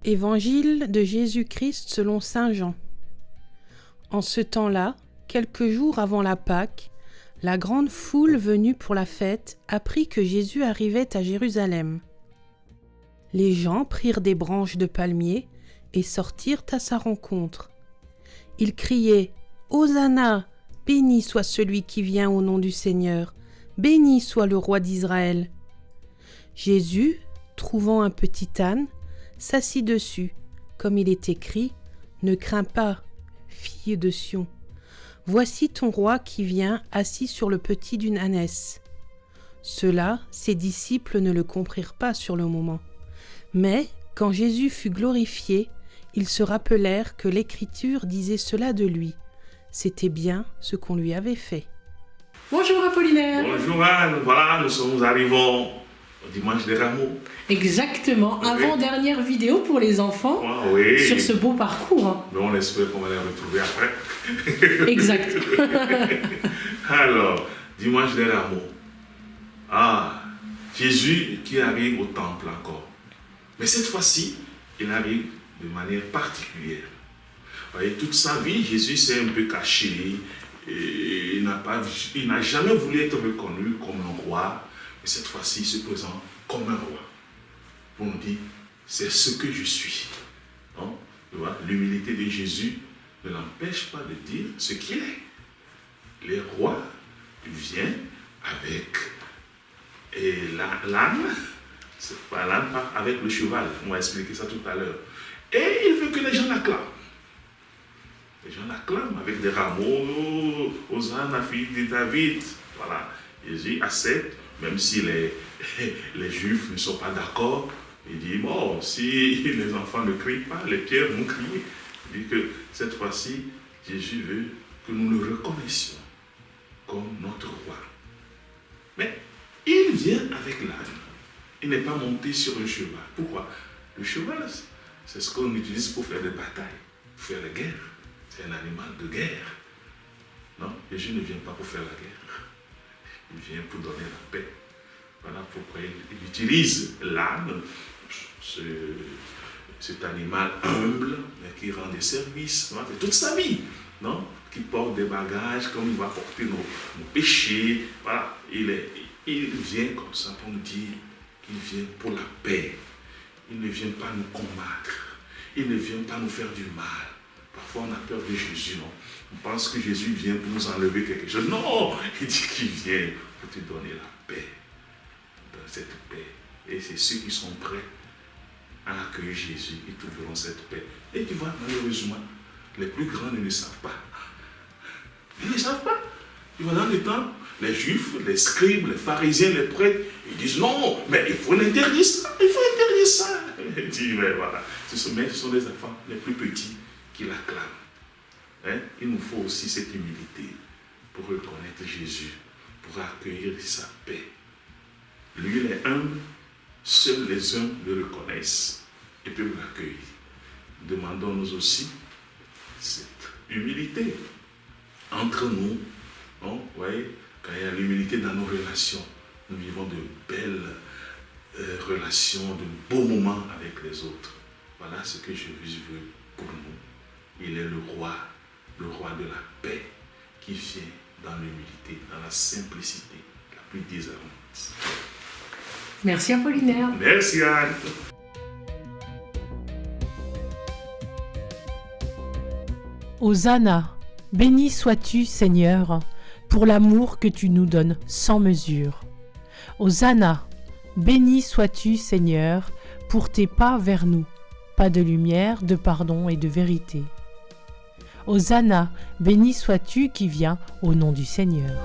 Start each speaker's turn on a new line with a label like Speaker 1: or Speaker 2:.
Speaker 1: Évangile de Jésus-Christ selon saint Jean. En ce temps-là, quelques jours avant la Pâque, la grande foule venue pour la fête apprit que Jésus arrivait à Jérusalem. Les gens prirent des branches de palmier et sortirent à sa rencontre. Ils criaient « Hosanna ! Béni soit celui qui vient au nom du Seigneur, béni soit le roi d'Israël. » Jésus, trouvant un petit âne, s'assit dessus, comme il est écrit « Ne crains pas, fille de Sion. Voici ton roi qui vient assis sur le petit d'une ânesse. » Cela, ses disciples ne le comprirent pas sur le moment. Mais, quand Jésus fut glorifié, ils se rappelèrent que l'Écriture disait cela de lui. C'était bien ce qu'on lui avait fait.
Speaker 2: Bonjour Apollinaire.
Speaker 3: Bonjour Anne, voilà, nous arrivons au dimanche des Rameaux.
Speaker 2: Exactement, avant-dernière vidéo pour les enfants sur ce beau parcours.
Speaker 3: Mais on espère qu'on va les retrouver après.
Speaker 2: Exact.
Speaker 3: Alors, dimanche des Rameaux. Ah, Jésus qui arrive au temple encore. Mais cette fois-ci, il arrive de manière particulière. Vous voyez, toute sa vie, Jésus s'est un peu caché. Et il n'a jamais voulu être reconnu comme un roi. Mais cette fois-ci, il se présente comme un roi. Pour nous dire, c'est ce que je suis. Non? L'humilité de Jésus ne l'empêche pas de dire ce qu'il est. Les rois viennent avec l'âne, c'est pas l'âne, avec le cheval. On va expliquer ça tout à l'heure. Et il veut que les gens l'acclament. Les gens l'acclament avec des rameaux, Hosanna, fille de David. Voilà. Jésus accepte, même si les Juifs ne sont pas d'accord. Il dit, bon, si les enfants ne crient pas, les pierres vont crier. Il dit que cette fois-ci, Jésus veut que nous le reconnaissions comme notre roi. Mais il vient avec l'âne. Il n'est pas monté sur un cheval. Pourquoi? Le cheval, c'est ce qu'on utilise pour faire des batailles, pour faire la guerre. C'est un animal de guerre. Non, Jésus ne vient pas pour faire la guerre. Il vient pour donner la paix. Voilà pourquoi il utilise l'âne, cet animal humble, mais qui rend des services. C'est toute sa vie, non? Qui porte des bagages, comme il va porter nos péchés. Voilà, il vient comme ça pour nous dire qu'il vient pour la paix. Il ne vient pas nous combattre. Il ne vient pas nous faire du mal. Parfois, on a peur de Jésus, non? On pense que Jésus vient pour nous enlever quelque chose. Non! Il dit qu'il vient pour te donner la paix. Dans cette paix. Et c'est ceux qui sont prêts à accueillir Jésus, ils trouveront cette paix. Et tu vois, malheureusement, les plus grands ne le savent pas. Ils ne le savent pas. Tu vois, dans le temps, les Juifs, les scribes, les pharisiens, les prêtres, ils disent non, mais il faut l'interdire ça, il faut interdire ça. Il dit, mais voilà, ce sont les enfants les plus petits qui l'acclament. Hein? Il nous faut aussi cette humilité pour reconnaître Jésus, pour accueillir sa paix. Lui, il est humble, seuls les humbles le reconnaissent et peuvent l'accueillir. Demandons-nous aussi cette humilité entre nous. Non? Vous voyez, quand il y a l'humilité dans nos relations, nous vivons de belles relations, de beaux moments avec les autres. Voilà ce que Jésus veut pour nous. Il est le roi de la paix qui vient dans l'humilité, dans la simplicité la plus désarmante.
Speaker 2: Merci Apollinaire.
Speaker 3: Merci Anne.
Speaker 4: Hosanna, béni sois-tu Seigneur, pour l'amour que tu nous donnes sans mesure. Hosanna, béni sois-tu Seigneur, pour tes pas vers nous, pas de lumière, de pardon et de vérité. Hosanna, béni sois-tu qui viens au nom du Seigneur.